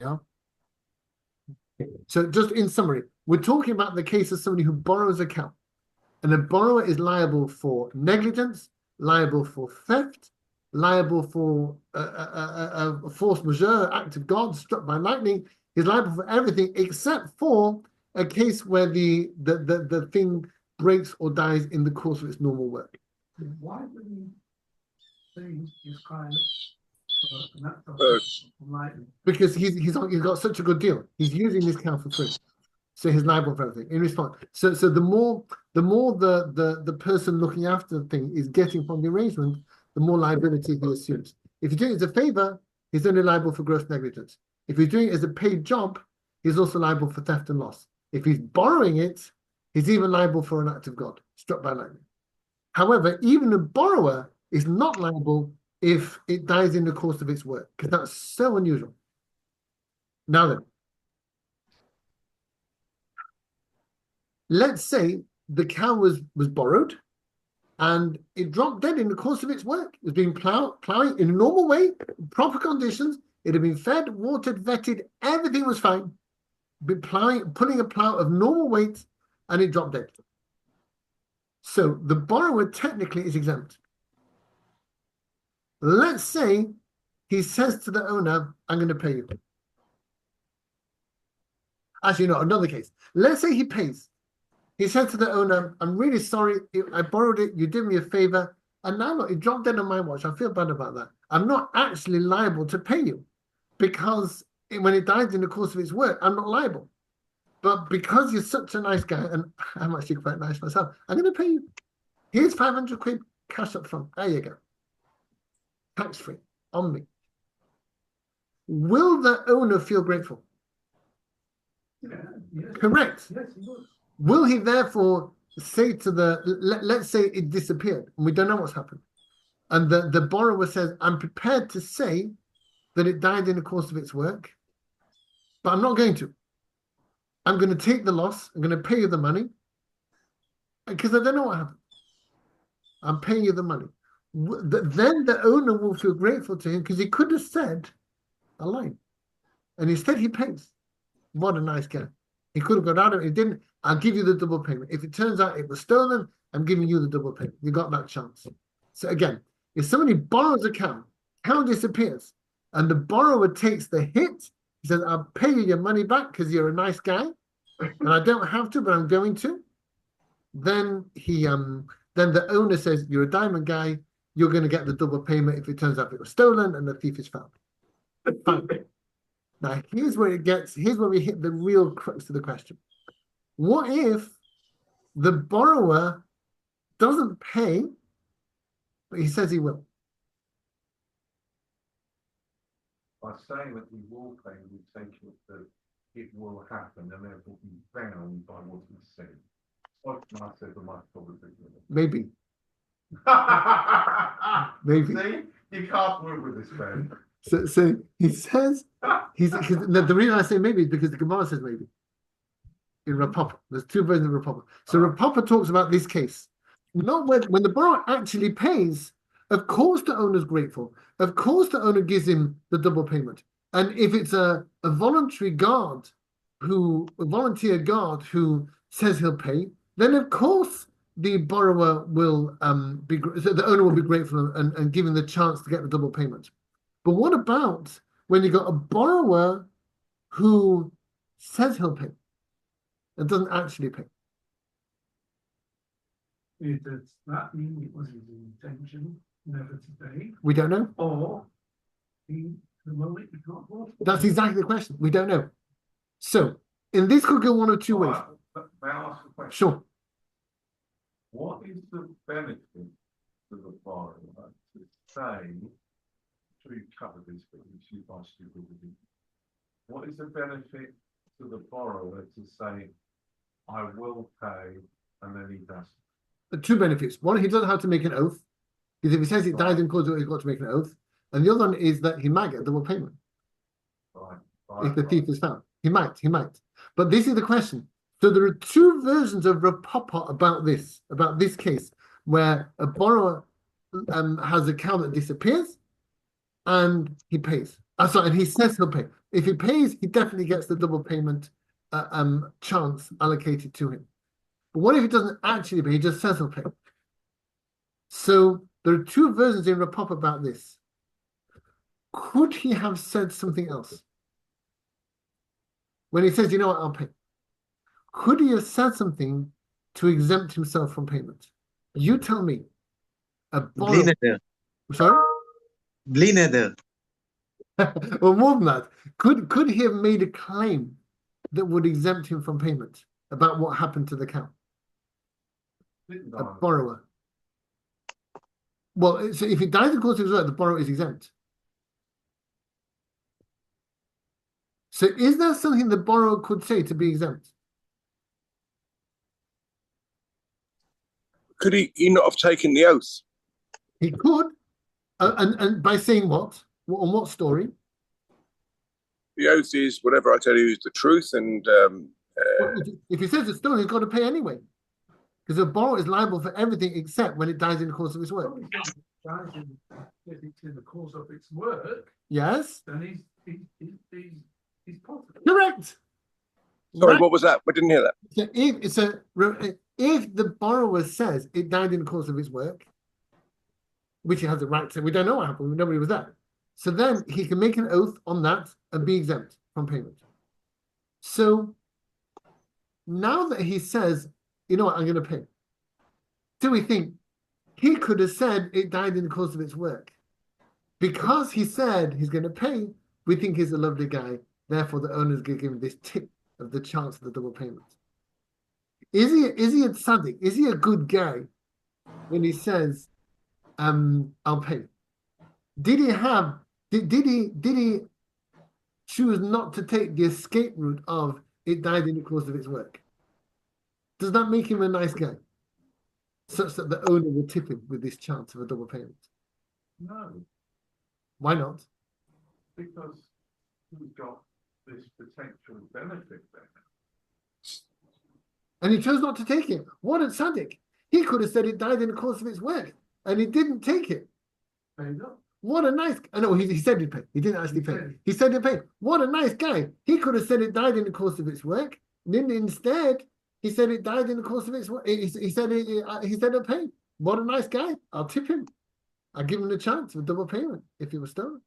Yeah. So just in summary, we're talking about the case of somebody who borrows a cow, and the borrower is liable for negligence, liable for theft, liable for a force majeure, act of God struck by lightning. He's liable for everything except for a case where the thing breaks or dies in the course of its normal work. Why would he say his client Because he's got such a good deal. He's using this cow for free. So he's liable for everything in response. So the more the person looking after the thing is getting from the arrangement, the more liability he assumes. If he's doing it as a favor, he's only liable for gross negligence. If he's doing it as a paid job, he's also liable for theft and loss. If he's borrowing it, he's even liable for an act of God struck by lightning. However, even a borrower is not liable if it dies in the course of its work, because that's so unusual. Now then, let's say the cow was borrowed and it dropped dead in the course of its work. It was being plowing in a normal way, proper conditions. It had been fed, watered, vetted, everything was fine. Been plowing, pulling a plow of normal weight, and it dropped dead. So the borrower technically is exempt. Let's say he says to the owner, I'm going to pay you. Actually, no, another case. Let's say he pays. He said to the owner, I'm really sorry. I borrowed it. You did me a favor. And now look, it dropped dead on my watch. I feel bad about that. I'm not actually liable to pay you because when it died in the course of its work, I'm not liable. But because you're such a nice guy, and I'm actually quite nice myself, I'm going to pay you. Here's 500 quid cash up front. There you go. Tax free on me. Will the owner feel grateful? Yeah, yes. Correct. Yes, he would. Will he therefore say to let's say it disappeared and we don't know what's happened, and the borrower says, I'm prepared to say that it died in the course of its work, but I'm not going to. I'm going to take the loss. I'm going to pay you the money because I don't know what happened. I'm paying you the money. Then the owner will feel grateful to him because he could have said a line, and instead he pays. What a nice guy. He could have got out of it. He didn't. I'll give you the double payment. If it turns out it was stolen, I'm giving you the double payment. You got that chance. So again, if somebody borrows a cow disappears, and the borrower takes the hit, he says, I'll pay you your money back because you're a nice guy, and I don't have to, but I'm going to. Then then the owner says, you're a diamond guy, you're going to get the double payment if it turns out it was stolen and the thief is found. Fine. Now, here's where we hit the real crux of the question. What if the borrower doesn't pay, but he says he will? By saying that he will pay, we take it that it will happen and therefore be bound by what he said. What I said for my probability. Maybe. Maybe. See, you can't work with this man. So he says the reason I say maybe is because the Gemara says maybe in Rav Poppa. There's two versions of Rav Poppa. So Rav Poppa talks about this case. Not when the borrower actually pays, of course the owner's grateful. Of course the owner gives him the double payment. And if it's a volunteer guard who says he'll pay, then of course the borrower will the owner will be grateful and give him the chance to get the double payment. But what about when you got a borrower who says he'll pay and doesn't actually pay? Does that mean it was his intention never to pay? We don't know. Or the moment you can't afford it? That's exactly the question. We don't know. So, in this could go one of two ways. May I ask a question? Sure. What is the benefit to the borrower to say, to cover this, but you by stupidity? What is the benefit to the borrower to say, I will pay, and then he doesn't? Two benefits. One, he doesn't have to make an oath, because if he says it died in cause, he's got to make an oath. And the other one is that he might get a double payment. If the thief is found. He might. But this is the question. So there are two versions of Rav Poppa about this case, where a borrower has a cow that disappears, and he pays. And he says he'll pay. If he pays, he definitely gets the double payment chance allocated to him. But what if he doesn't actually pay? He just says he'll pay. So there are two versions in Rav Poppa about this. Could he have said something else? When he says, you know what, I'll pay. Could he have said something to exempt himself from payment? You tell me. A borrower. Bli neder. Sorry? Bli neder. Or more than that, could he have made a claim that would exempt him from payment about what happened to the cow? A borrower. Well, so if it dies in course of his work, the borrower is exempt. So is there something the borrower could say to be exempt? Could he not have taken the oath? He could. And by saying what? On what story? The oath is whatever I tell you is the truth, and Well, if he says it's stolen, he's got to pay anyway. Because the borrower is liable for everything except when it dies in the course of his work. Dies in the course of its work, Yes? then he's positive. Correct. sorry, Right. what was that? I didn't hear that. So if the borrower says it died in the course of his work, which he has the right to, we don't know what happened, nobody was there. So then he can make an oath on that and be exempt from payment. So now that he says, you know what, I'm going to pay. Do we think he could have said it died in the course of its work? Because he said he's going to pay, we think he's a lovely guy. Therefore, the owner's going to give him this tip of the chance of the double payment. Is he a tzaddik? Is he a good guy when he says, I'll pay? Did he choose not to take the escape route of it died in the course of its work? Does that make him a nice guy? Such that the owner will tip him with this chance of a double payment? No, Why not? because he's got this potential benefit there. And he chose not to take it. What a tzaddik. He could have said it died in the course of its work, and he didn't take it. There you go. What a nice... I know, he said he'd pay. He didn't actually pay. He said he'd pay. What a nice guy. He could have said it died in the course of its work. And then instead, he said it died in the course of its work. He said he'll pay. What a nice guy. I'll tip him. I'll give him the chance of double payment if it was stolen.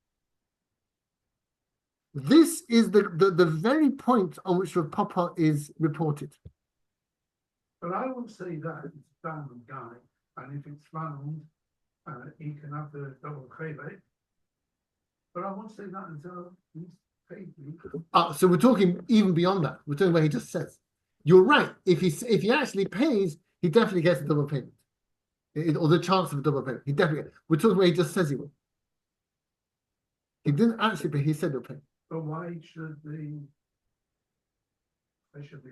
This is the very point on which Rav Poppa is reported. But I would say that it's a found guy, and if it's found, he can have the double credit. But I won't say that until he's paid me. So we're talking even beyond that. We're talking about he just says. You're right. If he actually pays, he definitely gets a double payment. Or the chance of a double payment. He definitely. We're talking about he just says he will. He didn't actually pay. He said he'll pay. But why should the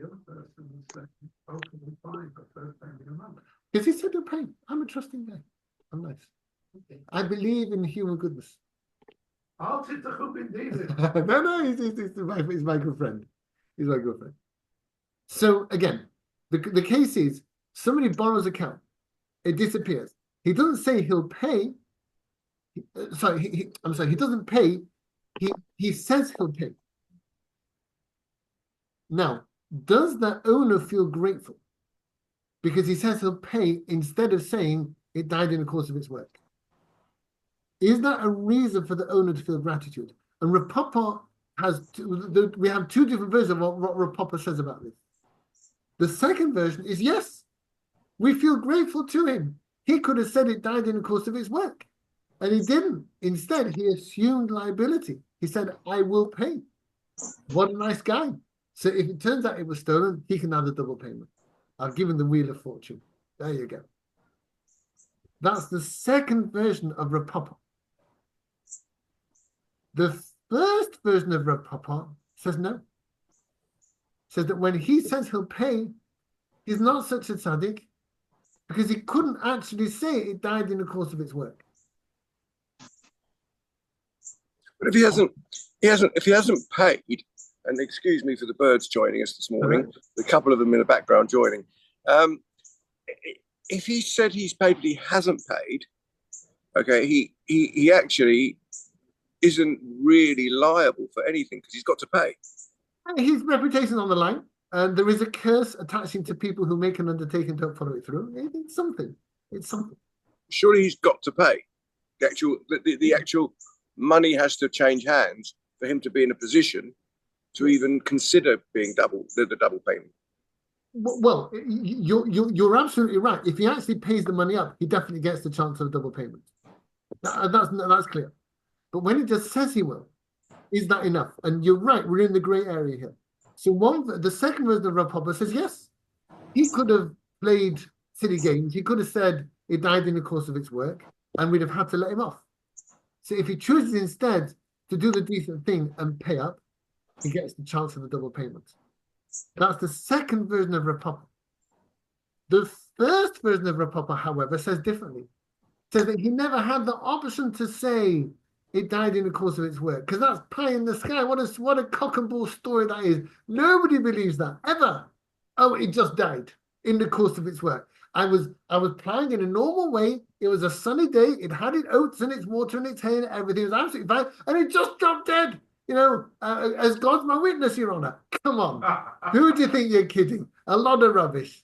other person say, okay, we're fine, but first pay me the money? Because he said he'll pay. I'm a trusting guy. I'm nice. Okay. I believe in human goodness. I'll take the hoop indeed. No, he's my good friend. He's my good friend. So again, the case is somebody borrows a cow, it disappears. He doesn't say he'll pay. I'm sorry. He doesn't pay. He says he'll pay. Now, does the owner feel grateful because he says he'll pay instead of saying it died in the course of its work? Is that a reason for the owner to feel gratitude? And Rav Poppa we have two different versions of what Rav Poppa says about this. The second version is yes, we feel grateful to him. He could have said it died in the course of its work, and he didn't. Instead, he assumed liability. He said, I will pay. What a nice guy. So if it turns out it was stolen, he can have the double payment. I've given the wheel of fortune. There you go. That's the second version of Rav Poppa. The first version of Rav Poppa says no. Says that when he says he'll pay, he's not such a tzaddik because he couldn't actually say it died in the course of its work. But if he hasn't paid, and excuse me for the birds joining us this morning, a couple of them in the background joining. If he said he's paid but he hasn't paid, okay, he actually isn't really liable for anything because he's got to pay. His reputation on the line, and there is a curse attaching to people who make an undertaking and don't follow it through. It's something. It's something. Surely he's got to pay. The actual money has to change hands for him to be in a position to even consider being the double payment. Well, you're absolutely right. If he actually pays the money up, he definitely gets the chance of a double payment. That's clear. But when it just says he will, is that enough? And you're right, we're in the grey area here. So the second version of Rav Poppa says yes. He could have played silly games. He could have said it died in the course of its work, and we'd have had to let him off. So if he chooses instead to do the decent thing and pay up, he gets the chance of the double payment. That's the second version of Rav Poppa. The first version of Rav Poppa, however, says differently. It says that he never had the option to say it died in the course of its work, because that's pie in the sky. What a cock and bull story that is. Nobody believes that ever. Oh, it just died in the course of its work. I was plowing in a normal way. It was a sunny day. It had its oats and its water and its hay and everything. It was absolutely fine, and it just dropped dead. As God's my witness, Your Honor. Come on. Who do you think you're kidding? A lot of rubbish.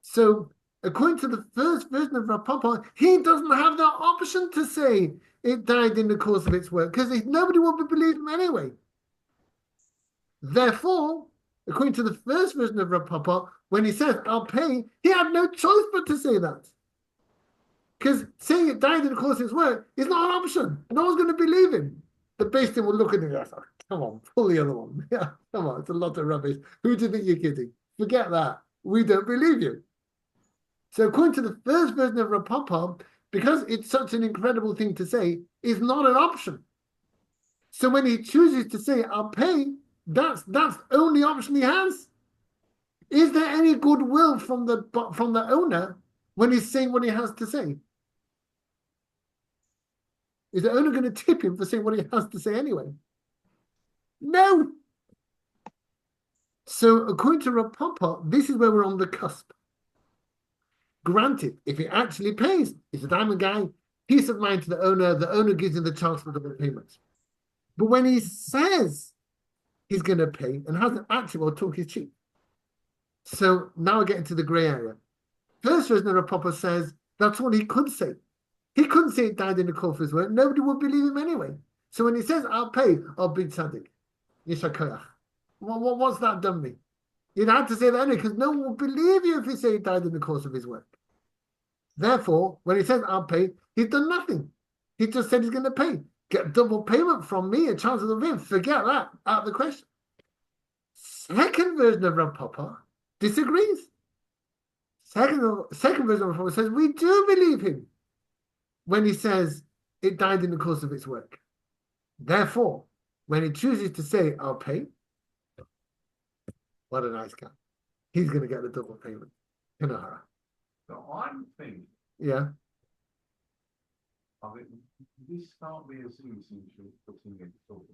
So, according to the first version of Rav Poppa, he doesn't have the option to say it died in the course of its work, because nobody would believe him anyway. Therefore, according to the first version of Rav Poppa, when he says, I'll pay, he had no choice but to say that. Because saying it died in the course of its work is not an option. No one's going to believe him. The Beis Din will look at him and go, oh, come on, pull the other one. Yeah, come on, it's a lot of rubbish. Who do you think you're kidding? Forget that. We don't believe you. So according to the first version of Rav Poppa, because it's such an incredible thing to say, it's not an option. So when he chooses to say, I'll pay, that's the only option he has. Is there any goodwill from the owner when he's saying what he has to say? Is the owner going to tip him for saying what he has to say anyway? No. So according to Rav Poppa, this is where we're on the cusp. Granted, if he actually pays, he's a diamond guy, peace of mind to the owner gives him the chance for double payments. But when he says he's going to pay and hasn't actually, well, talk is cheap. So now we're getting to the grey area. First version of Rav Poppa says that's what he could say. He couldn't say it died in the course of his work. Nobody would believe him anyway. So when he says, I'll pay, I'll be tzaddik. Yishakayach. What's that done me? You'd have to say that anyway, because no one will believe you if you say he died in the course of his work. Therefore, when he says, I'll pay, he's done nothing. He just said he's going to pay. Get double payment from me, a chance of the win. Forget that, out of the question. Second version of Rav Poppa disagrees. Second version of Rav Poppa says, we do believe him when he says it died in the course of its work. Therefore, when he chooses to say, I'll pay, what a nice guy. He's going to get the double payment in a hurry. So I'm thinking, Yeah. I mean, this can't be as easy as putting it forward.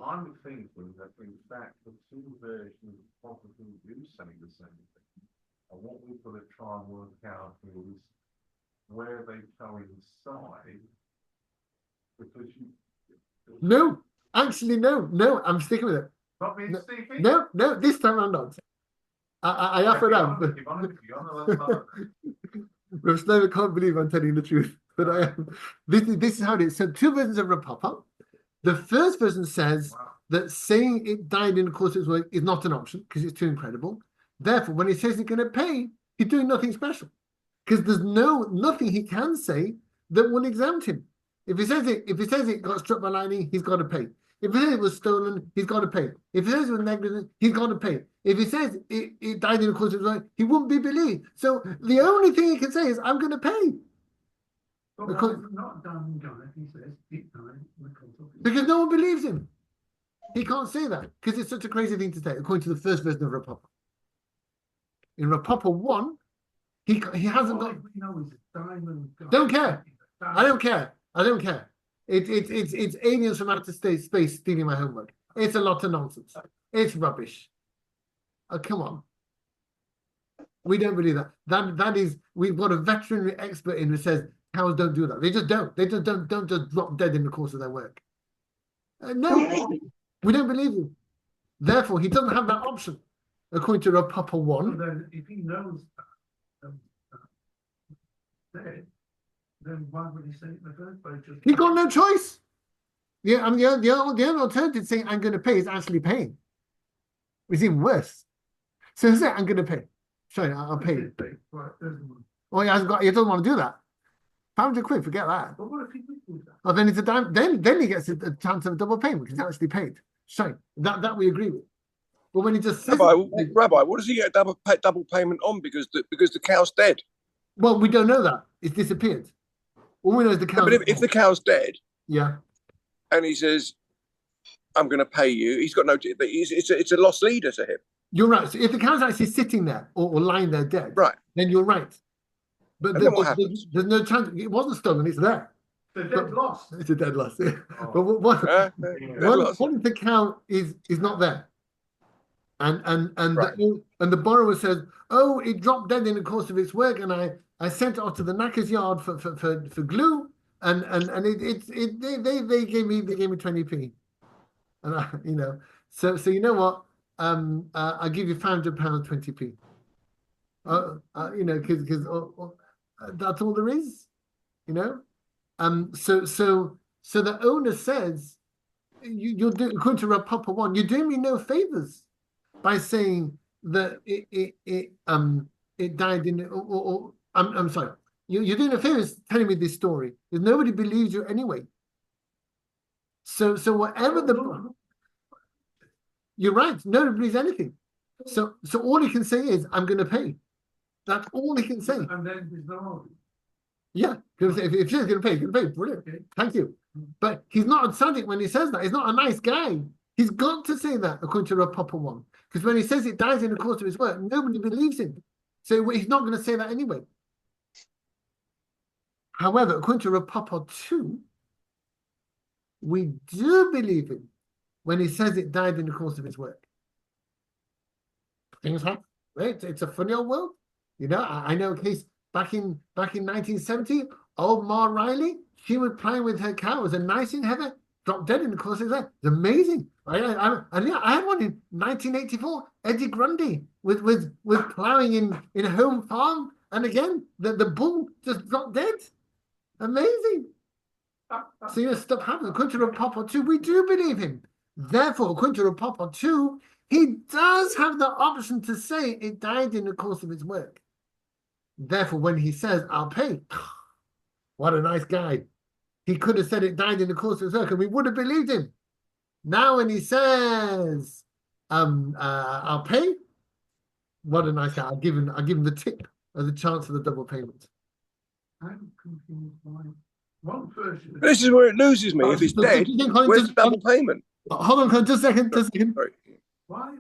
I'm thinking that in fact the two versions probably do say the same thing. And what we've got to try and work out is where they coincide, because No, actually, no, I'm sticking with it. not being sneaky. No, this time I'm not. I offer up. Rav Shlomo can't believe I'm telling the truth, but I am. This is how it is. So two versions of Rav Poppa. The first version says that saying it died in the course of its work is not an option because it's too incredible. Therefore, when he says he's going to pay, he's doing nothing special because there's nothing he can say that will exempt him. If he says it got struck by lightning, he's got to pay. If he says it was stolen, he's got to pay. If he says it was negligent, he's got to pay. If he says it died in the course of his life, he wouldn't be believed. So the only thing he can say is, I'm going to pay. Because not done, guy, he says it died in the course of his Because no one believes him. He can't say that because it's such a crazy thing to say, according to the first version of Rav Poppa. In Rav Poppa 1, he hasn't got. He's a diamond guy. Don't care. I don't care. It's aliens from outer space stealing my homework. It's a lot of nonsense. It's rubbish. Oh, come on. We don't believe that. That is, we've got a veterinary expert in who says cows don't do that. They just don't. They just don't just drop dead in the course of their work. No, we don't believe you. Therefore, he doesn't have that option, according to Rav Poppa So 1. then, if he knows that, then why would he say it in the first place? Just He got no choice. Yeah, I mean, the only alternative saying I'm going to pay is actually paying. It's even worse. So he said, I'm going to pay. Sorry, I'll pay you. Right, there's one. Well, he doesn't want to do that. 500 quid, forget that. But what if he did do that? Oh, then it's a then he gets a chance of a double payment because he's actually paid. Sorry, that we agree with. But when he just says Rabbi, what does he get double payment on? Because the cow's dead. well, we don't know that. It's disappeared. All we know is the cow. But if the cow's dead, yeah, and he says, "I'm going to pay you," he's got no. It's a lost leader to him. you're right. So if the cow's actually sitting there or lying there dead, Right. then you're right. But And then what happens? there's no chance. It wasn't stolen. It's there. The dead lost. It's a dead loss. Oh. But what Dead if the cow is not there? And Right. the borrower says, "Oh, it dropped dead in the course of its work, and I sent it off to the knacker's yard for glue, and they gave me 20p, and so you know what? I'll give you £500 20p. Because that's all there is, So the owner says, you're doing, according to Rav Poppa 1, you're doing me no favors by saying that it died in, or I'm sorry, you're doing a favor telling me this story because nobody believes you anyway. So whatever you're right, nobody believes anything. So all he can say is, I'm going to pay. That's all he can say. And then there's no. Yeah, because if she's going to pay, he's going to pay. Brilliant. Okay. Thank you. But he's not a tzaddik when he says that. He's not a nice guy. He's got to say that, according to Rav Poppa 1. Because when he says it dies in the course of his work, nobody believes him. So he's not going to say that anyway. However, according to Rav Poppa 2, we do believe him when he says it died in the course of his work. Things happen, right? It's a funny old world. I know a case back in 1970, old Ma Riley, she was playing with her cow. It was a nice inherit, dropped dead in the course of his life. It's amazing. I had one in 1984, Eddie Grundy, with plowing in a home farm. And again, the bull just dropped dead. Amazing. So stuff happens. According to Rav Poppa 2, we do believe him. Therefore, according to Rav Poppa 2, he does have the option to say it died in the course of his work. Therefore, when he says, I'll pay, what a nice guy. He could have said it died in the course of his work and we would have believed him. Now when he says, I'll pay, what a nice guy. I'll give him the tip of the chance of the double payment. I'm confused by one version. This is where it loses me. If it's dead, where's the double payment? Hold on, just a second. Sorry. Why is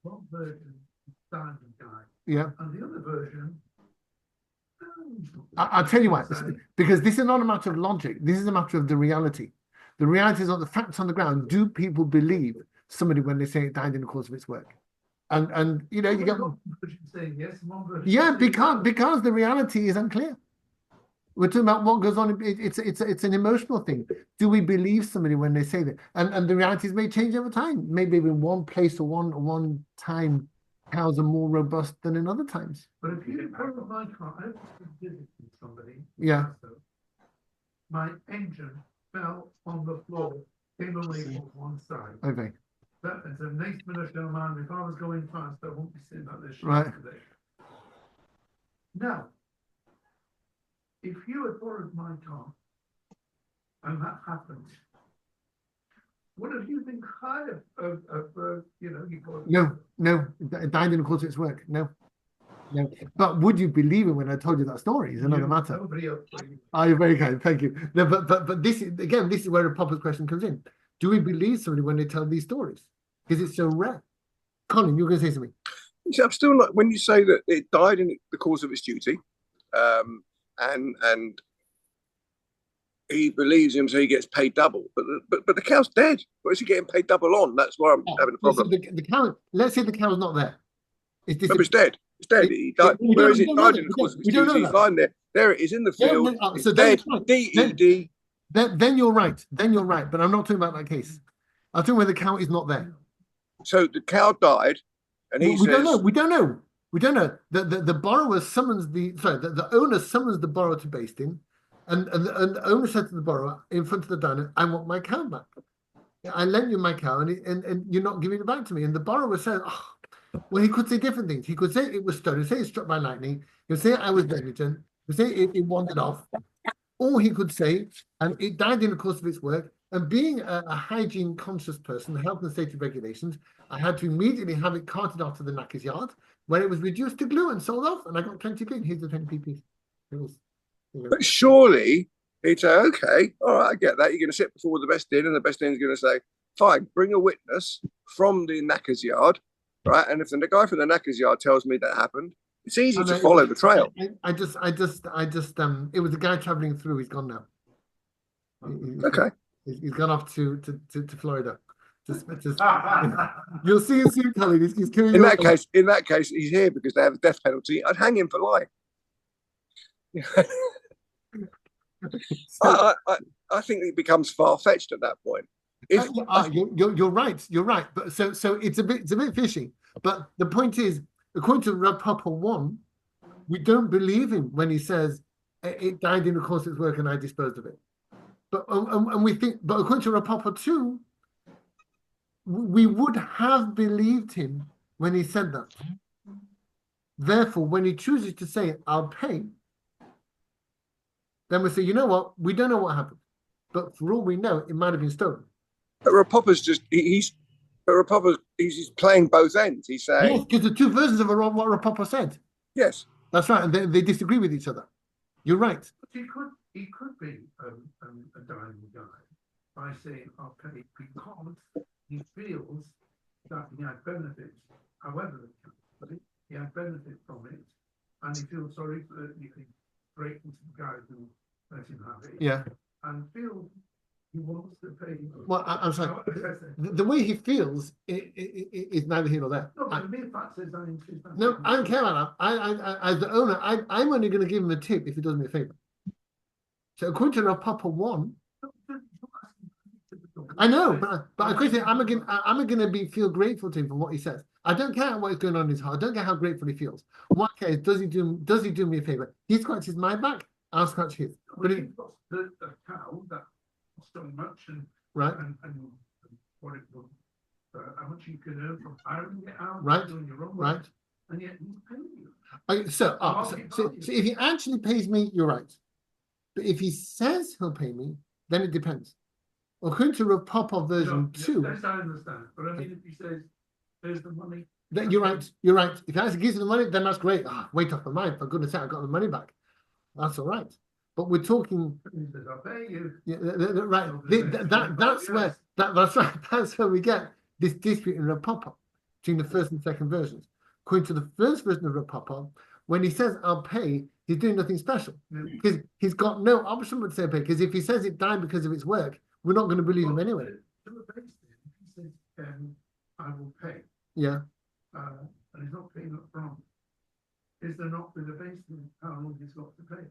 one version died and died, Yeah. and the other version? I'll tell you why. Because this is not a matter of logic. This is a matter of the reality. The reality is not the facts on the ground. Do people believe somebody when they say it died in the course of its work? And you get one version saying yes, one version. yeah, saying because the reality is unclear. We're talking about what goes on. It's an emotional thing. Do we believe somebody when they say that? And the realities may change over time. Maybe in one place or one time, cows are more robust than in other times. But if you borrow my car, I was visiting somebody. Yeah. My engine fell on the floor, came away from one side. Okay. That is a nice minute of mine. If I was going fast, I won't be sitting like this. Right. Today. Now, if you had borrowed my car and that happened, what have you been higher of you borrowed? No, it died in the course of its work. No. But would you believe it when I told you that story? Is another matter. Nobody else. You're very kind. Thank you. No, but this is where a Poppa's question comes in. Do we believe somebody when they tell these stories? Because it's so rare. Colin, you're going to say something. See, I'm still not. When you say that it died in the course of its duty, and he believes him, so he gets paid double. But the cow's dead. What is he getting paid double on? That's why I'm having a problem. The cow. Let's say the cow's not there. But it's dead. It's dead. He died. Where is it? Died in the course of its duty. He's lying there. There it is in the field. It's so dead. right. DED. Then you're right. But I'm not talking about that case. I think when the cow is not there. So the cow died, and he We says, don't know. We don't know. We don't know. The borrower summons the owner summons the borrower to Beis Din, and the owner said to the borrower in front of the diner, "I want my cow back. I lent you my cow, and you're not giving it back to me." And the borrower said, "Oh, well, he could say different things. He could say it was stolen. Say it was struck by lightning. He could say I was negligent. He could say it wandered off. Or he could say, and it died in the course of its work. And being a hygiene conscious person, health and safety regulations, I had to immediately have it carted off to the knacker's yard, where it was reduced to glue and sold off. And I got 20p. Here's the 20p piece. It was, but surely he'd say, okay, all right, I get that. You're going to sit before the Beis Din, and the Beis Din is going to say, fine, bring a witness from the knacker's yard, right? And if the guy from the knacker's yard tells me that happened, it's easy to follow the trail. I just, it was a guy traveling through. He's gone now. Okay. He's gone off to Florida. You'll see him soon, Colin. He's coming. In that case, he's here because they have the death penalty. I'd hang him for lying. I think it becomes far fetched at that point. You're right. You're right. But so it's a bit fishy. But the point is, according to Rav Poppa 1, we don't believe him when he says it died in the course of its work and I disposed of it. But and we think, but according to Rav Poppa 2, we would have believed him when he said that. Therefore, when he chooses to say I'll pay, then we say, you know what? We don't know what happened, but for all we know, it might have been stolen. But Rav Poppa's he's playing both ends. He's saying, yes, because the two versions of what Rav Poppa said. Yes, that's right, and they disagree with each other. You're right. But he could be a dying guy by saying I'll pay because he feels that he had benefits. However, he had benefit from it, and he feels sorry for you can break into the guy who let him have it. Yeah. And feel he wants to pay. Well, I'm sorry. The way he feels is neither here nor there. No, but the mere fact says I insist. No, I don't care about that. I as the owner, I'm only going to give him a tip if he does me a favor. So according to Rav Poppa 1, I know, but of course I'm going to feel grateful to him for what he says. I don't care what is going on in his heart. I don't care how grateful he feels. What cares? Does he do me a favor? He scratches my back. I'll scratch his. But he got the cow that cost so much and right and what it was, how much you can earn from hiring it out, right, doing your own right, work, and yet he's paying you. So if he actually pays me, you're right. But if he says he'll pay me, then it depends. According to Rav Poppa version 2. Yes, I understand. But I mean, if he says, there's the money. Then you're right. You're right. If he actually gives you the money, then that's great. Weight off my mind. For goodness sake, I got the money back. That's all right. But we're talking. He says, I'll pay you. Yeah, right. That's where that's right. That's where we get this dispute in Rav Poppa between the first and second versions. According to the first version of Rav Poppa, when he says I'll pay, he's doing nothing special because he's got no option but to say pay. Because if he says it died because of its work, we're not going to believe him anyway. To a base he says, I will pay. Yeah. And he's not paying up front. Is there not with the base how long he's got to pay?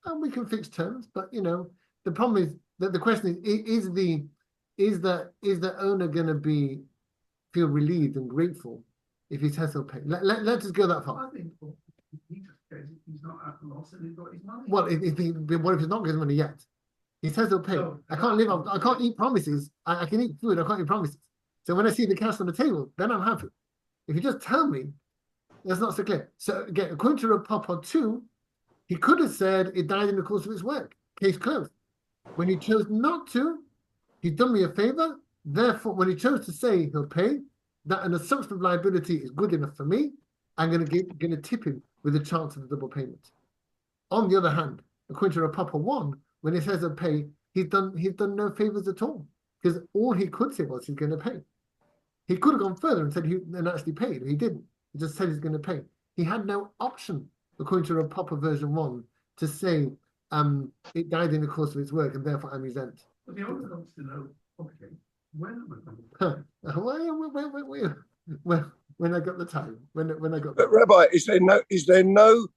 And we can fix terms, but the problem is that the question is the owner going to feel relieved and grateful if he says he'll pay? Let's just go that far. I think he just says he's not at a loss and he's got his money. Well, what if he's not getting his money yet? He says he'll pay. No, I can't eat promises. I can eat food. I can't eat promises. So when I see the cash on the table, then I'm happy. If you just tell me, that's not so clear. So again, according to Rav Poppa 2, he could have said it died in the course of his work. Case closed. When he chose not to, he's done me a favor. Therefore, when he chose to say he'll pay, that an assumption of liability is good enough for me. I'm going to tip him with a chance of a double payment. On the other hand, according to Rav Poppa 1, when he says he'll pay, he's done no favors at all because all he could say was he's going to pay. He could have gone further and said and actually paid. He didn't. He just said he's going to pay. He had no option, according to Rav Poppa version 1, to say it died in the course of its work and therefore I'm exempt. But the owner wants to know, okay, when am I going to when I got the time. When I got. But Rabbi, is there no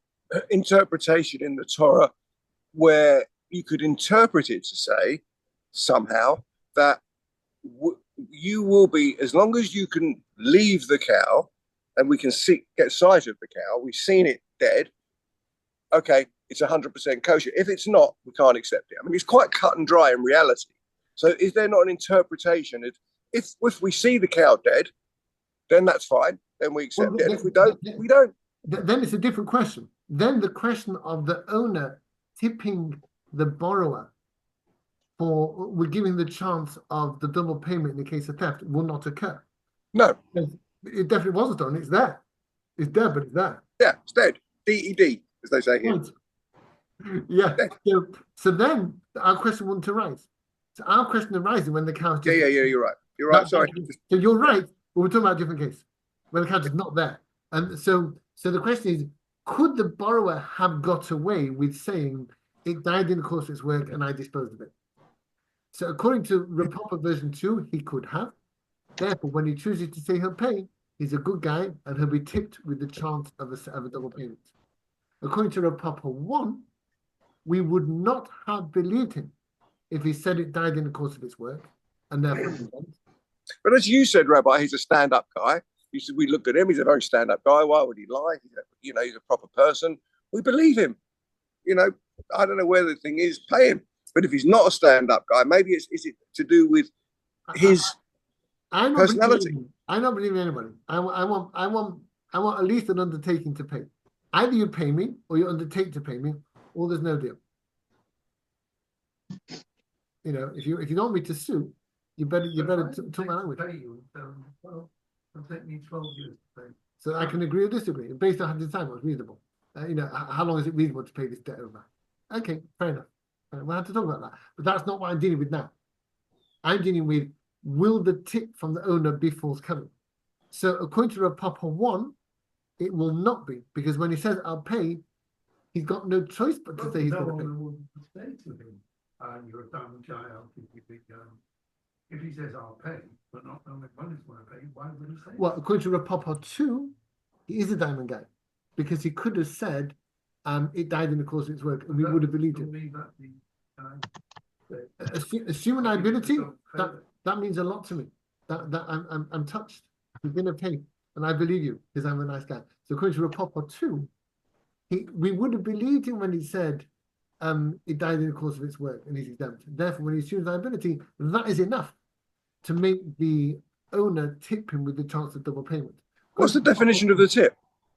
interpretation in the Torah where you could interpret it to say somehow that you will be, as long as you can leave the cow and we can get sight of the cow, we've seen it dead. Okay, it's 100% kosher. If it's not, we can't accept it. I mean, it's quite cut and dry in reality. So is there not an interpretation? If we see the cow dead, then that's fine. Then we accept it. And if we don't, we don't. Then it's a different question. Then the question of the owner tipping the borrower for we're giving the chance of the double payment in the case of theft will not occur. No. It definitely wasn't done. It's there. It's there, but it's there. Yeah, it's dead. DED, as they say here. Right. Yeah. So then our question wouldn't arise. So our question arises when the cow's just... Yeah, you're right. You're right, sorry. So you're right, but we're talking about a different case. When the cow is not there. And so the question is, could the borrower have got away with saying it died in the course of its work and I disposed of it? So according to Rav Poppa version 2, he could have. Therefore, when he chooses to say he'll pay, he's a good guy and he'll be tipped with the chance of a double payment. According to Rav Poppa 1, we would not have believed him if he said it died in the course of its work, and therefore he went. But as you said, Rabbi, he's a stand-up guy. You said we looked at him, he's a very stand-up guy. Why would he lie? He's a proper person. We believe him. I don't know where the thing is, pay him. But if he's not a stand-up guy, maybe is it to do with his personality? I don't believe in anybody. I want at least an undertaking to pay. Either you pay me or you undertake to pay me, or there's no deal. If you don't want me to sue, you better talk my language. Well, it'll take me 12 years to pay. So I can agree or disagree. Based on the time, what's reasonable. How long is it reasonable to pay this debt over? Okay, fair enough. We'll have to talk about that. But that's not what I'm dealing with now. I'm dealing with, will the tip from the owner be forthcoming? So according to Rav Poppa 1, it will not be, because when he says I'll pay, he's got no choice but to say he's going to pay. Wouldn't say to him, you're a diamond guy, I'll give you big if he says I'll pay, but not knowing when he's going to pay, why would he say Well, according to Rav Poppa 2, he is a diamond guy, because he could have said it died in the course of its work, and we would have believed him. Assuming liability, that means a lot to me. That I'm touched. You're going to pay, and I believe you because I'm a nice guy. So according to Rav Poppa 2, we would have believed him when he said it died in the course of its work and he's exempt. Therefore, when he assumes liability, that is enough to make the owner tip him with the chance of double payment. What's the definition of the tip?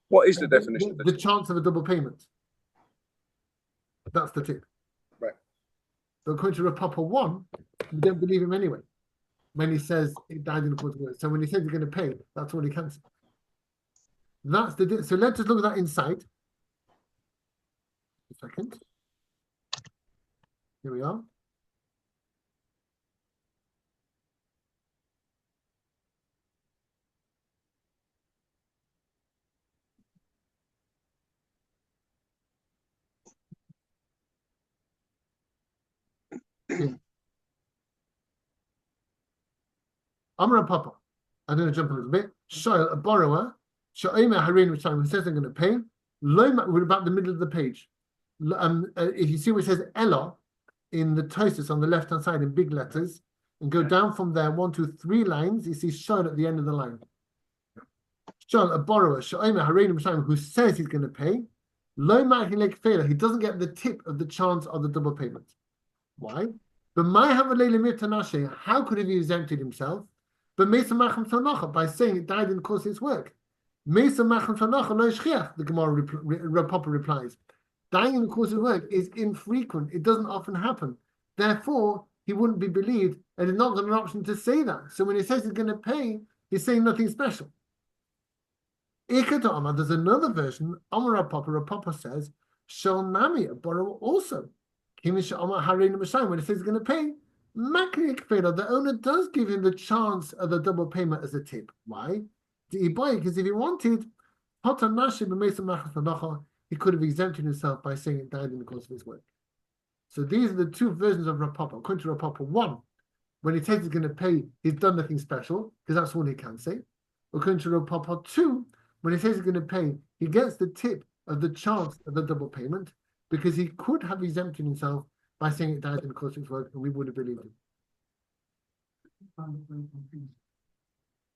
What is the definition of the chance of a double payment? That's the tip. Right. But according to Rav Poppa 1, we don't believe him anyway when he says it died in the course of work. So when he says he's going to pay, that's all he can say. That's the so let's just look at that inside. A second. Here we are. Amar Papa. I'm going to jump a little bit. So a borrower, who says they're going to pay. We're about the middle of the page. If you see where it says Ella in the Tosis on the left hand side in big letters, and go down from there 1, 2, 3 lines, you see Shol at the end of the line. Shol, a borrower, who says he's going to pay. He doesn't get the tip of the chance of the double payment. Why? But how could he have exempted himself? But by saying it died in the course of his work. The Gemara Rav Poppa replies, dying in the course of work is infrequent. It doesn't often happen. Therefore, he wouldn't be believed, and it's not got an option to say that. So when he says he's going to pay, he's saying nothing special. There's another version. Rav Poppa says, Shalnami, a borrower also. When he says he's going to pay, the owner does give him the chance of the double payment as a tip. Why? Because if he wanted, he could have exempted himself by saying it died in the course of his work. So these are the two versions of Rav Poppa. According to Rav Poppa 1, when he says he's going to pay, he's done nothing special, because that's all he can say. According to Rav Poppa 2, when he says he's going to pay, he gets the tip of the chance of the double payment, because he could have exempted himself by saying it died in the course of his work, and we would have believed him. Kind of very confused.